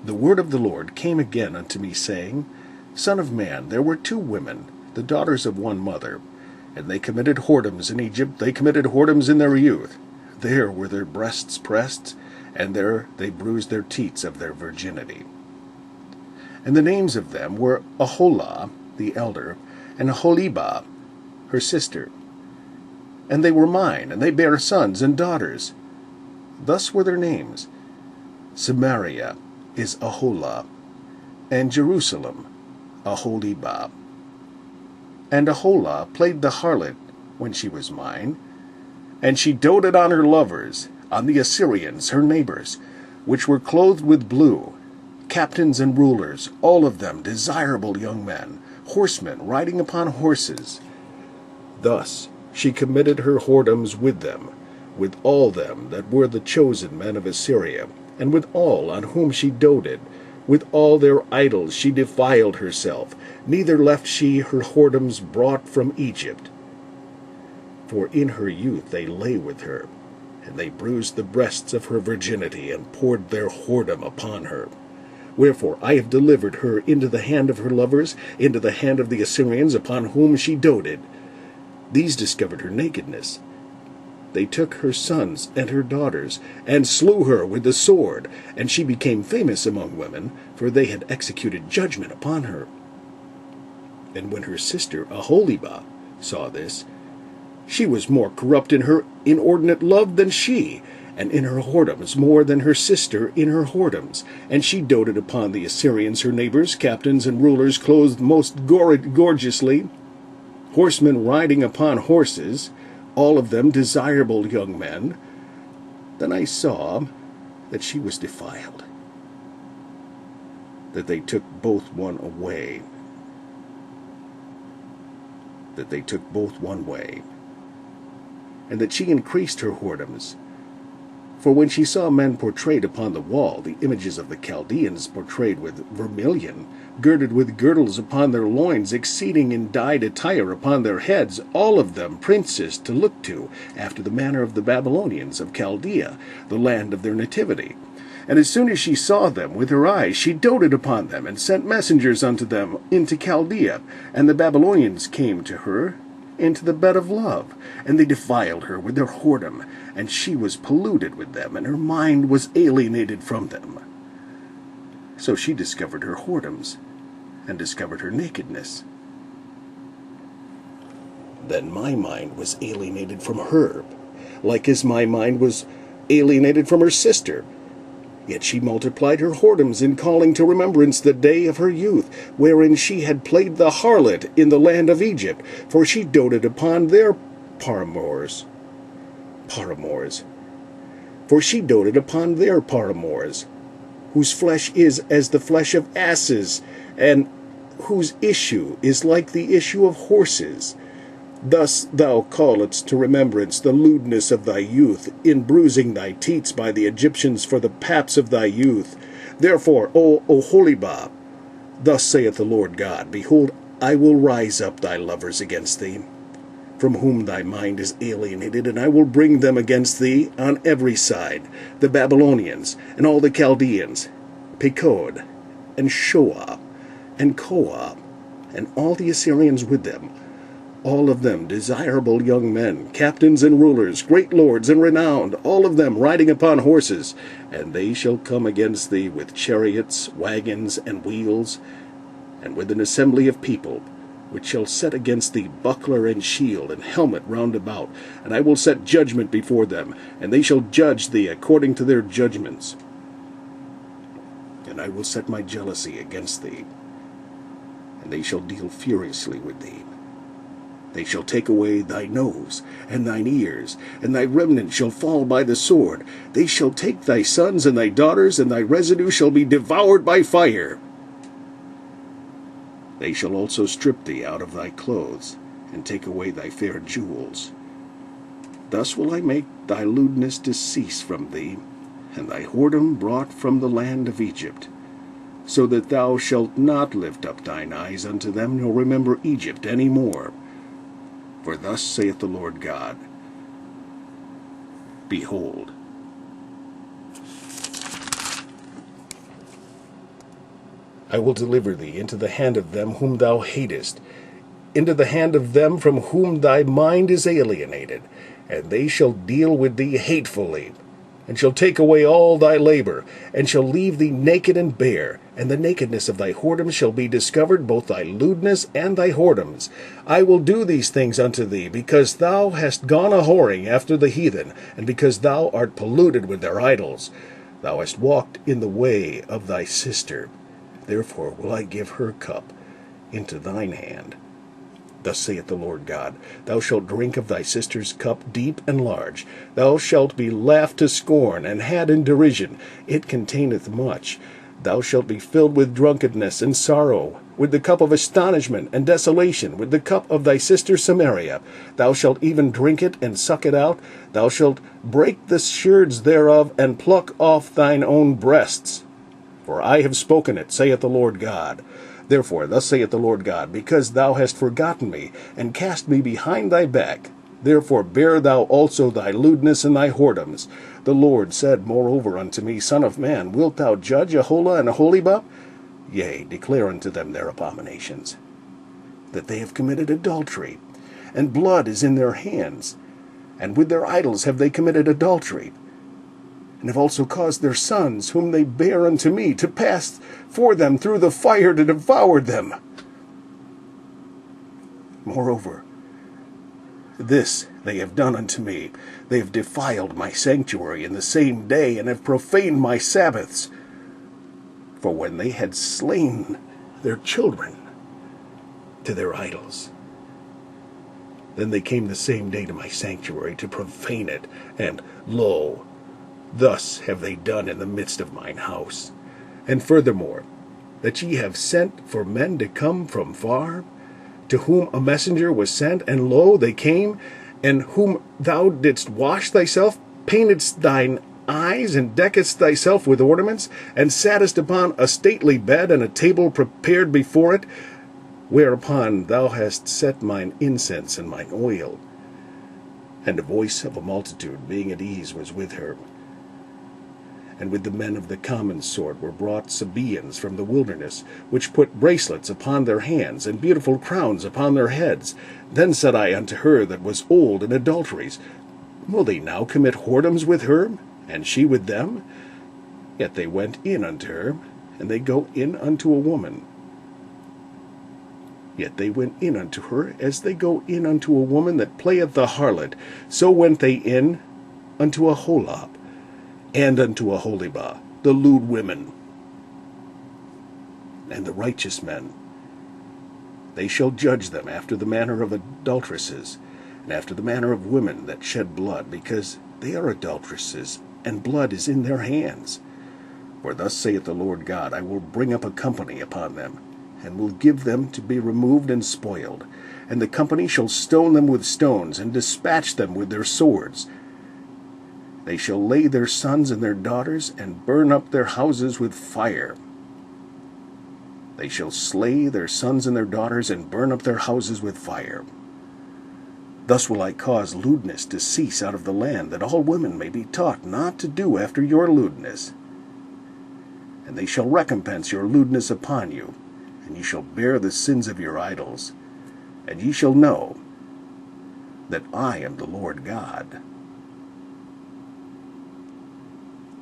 The word of the Lord came again unto me, saying, Son of man, there were 2 women, the daughters of one mother, and they committed whoredoms in Egypt. They committed whoredoms in their youth. There were their breasts pressed, and there they bruised their teats of their virginity. And the names of them were Aholah, the elder, and Aholibah, her sister. And they were mine, and they bare sons and daughters. Thus were their names. Samaria is Aholah, and Jerusalem Aholibah. And Aholah played the harlot when she was mine, and she doted on her lovers, on the Assyrians, her neighbours, which were clothed with blue, captains and rulers, all of them desirable young men, horsemen riding upon horses. Thus she committed her whoredoms with them, with all them that were the chosen men of Assyria, and with all on whom she doted. With all their idols she defiled herself, neither left she her whoredoms brought from Egypt. For in her youth they lay with her, and they bruised the breasts of her virginity, and poured their whoredom upon her. Wherefore I have delivered her into the hand of her lovers, into the hand of the Assyrians, upon whom she doted. These discovered her nakedness. They took her sons and her daughters, and slew her with the sword, and she became famous among women, for they had executed judgment upon her. And when her sister Aholibah saw this, she was more corrupt in her inordinate love than she, and in her whoredoms more than her sister in her whoredoms. And she doted upon the Assyrians, her neighbours, captains and rulers, clothed most gorgeously, horsemen riding upon horses, all of them desirable young men. Then I saw that she was defiled, that they took both one way, and that she increased her whoredoms. For when she saw men portrayed upon the wall, the images of the Chaldeans portrayed with vermilion, girded with girdles upon their loins, exceeding in dyed attire upon their heads, all of them princes to look to, after the manner of the Babylonians of Chaldea, the land of their nativity. And as soon as she saw them with her eyes, she doted upon them, and sent messengers unto them into Chaldea. And the Babylonians came to her into the bed of love, and they defiled her with their whoredom, and she was polluted with them, and her mind was alienated from them. So she discovered her whoredoms, and discovered her nakedness. Then my mind was alienated from her, like as my mind was alienated from her sister. Yet she multiplied her whoredoms in calling to remembrance the day of her youth, wherein she had played the harlot in the land of Egypt, for she doted upon their paramours. For she doted upon their paramours, whose flesh is as the flesh of asses, and whose issue is like the issue of horses. Thus thou calledst to remembrance the lewdness of thy youth, in bruising thy teats by the Egyptians for the paps of thy youth. Therefore, O Aholibah, thus saith the Lord God, Behold, I will rise up thy lovers against thee, from whom thy mind is alienated, and I will bring them against thee on every side, the Babylonians, and all the Chaldeans, Pekod, and Shoah, and Koah, and all the Assyrians with them, all of them desirable young men, captains and rulers, great lords and renowned, all of them riding upon horses. And they shall come against thee with chariots, wagons, and wheels, and with an assembly of people, which shall set against thee buckler and shield and helmet round about. And I will set judgment before them, and they shall judge thee according to their judgments. And I will set my jealousy against thee, and they shall deal furiously with thee. They shall take away thy nose and thine ears, and thy remnant shall fall by the sword. They shall take thy sons and thy daughters, and thy residue shall be devoured by fire. They shall also strip thee out of thy clothes, and take away thy fair jewels. Thus will I make thy lewdness to cease from thee, and thy whoredom brought from the land of Egypt, so that thou shalt not lift up thine eyes unto them, nor remember Egypt any more. For thus saith the Lord God, Behold, I will deliver thee into the hand of them whom thou hatest, into the hand of them from whom thy mind is alienated, and they shall deal with thee hatefully, and shall take away all thy labor, and shall leave thee naked and bare, and the nakedness of thy whoredoms shall be discovered, both thy lewdness and thy whoredoms. I will do these things unto thee, because thou hast gone a-whoring after the heathen, and because thou art polluted with their idols. Thou hast walked in the way of thy sister. Therefore will I give her cup into thine hand. Thus saith the Lord God, Thou shalt drink of thy sister's cup deep and large. Thou shalt be laughed to scorn, and had in derision. It containeth much. Thou shalt be filled with drunkenness and sorrow, with the cup of astonishment and desolation, with the cup of thy sister Samaria. Thou shalt even drink it and suck it out. Thou shalt break the sherds thereof, and pluck off thine own breasts. For I have spoken it, saith the Lord God. Therefore, thus saith the Lord God, because thou hast forgotten me, and cast me behind thy back, therefore bear thou also thy lewdness and thy whoredoms. The Lord said moreover unto me, Son of man, wilt thou judge Aholah and Aholibah? Yea, declare unto them their abominations, that they have committed adultery, and blood is in their hands, and with their idols have they committed adultery, and have also caused their sons, whom they bare unto me, to pass for them through the fire to devour them. Moreover, this they have done unto me. They have defiled my sanctuary in the same day, and have profaned my Sabbaths. For when they had slain their children to their idols, then they came the same day to my sanctuary to profane it, and lo, thus have they done in the midst of mine house. And furthermore, that ye have sent for men to come from far, to whom a messenger was sent, and lo, they came, and whom thou didst wash thyself, paintedst thine eyes, and deckest thyself with ornaments, and sattest upon a stately bed, and a table prepared before it, whereupon thou hast set mine incense and mine oil. And the voice of a multitude, being at ease, was with her. And with the men of the common sort were brought Sabaeans from the wilderness, which put bracelets upon their hands, and beautiful crowns upon their heads. Then said I unto her that was old in adulteries, Will they now commit whoredoms with her, and she with them? Yet they went in unto her, and they go in unto a woman. Yet they went in unto her, as they go in unto a woman that playeth the harlot. So went they in unto Aholah, and unto Aholibah, the lewd women, and the righteous men. They shall judge them after the manner of adulteresses, and after the manner of women that shed blood, because they are adulteresses, and blood is in their hands. For thus saith the Lord God, I will bring up a company upon them, and will give them to be removed and spoiled. And the company shall stone them with stones, and dispatch them with their swords. They shall lay their sons and their daughters, and burn up their houses with fire. They shall slay their sons and their daughters, and burn up their houses with fire. Thus will I cause lewdness to cease out of the land, that all women may be taught not to do after your lewdness. And they shall recompense your lewdness upon you, and ye shall bear the sins of your idols, and ye shall know that I am the Lord God.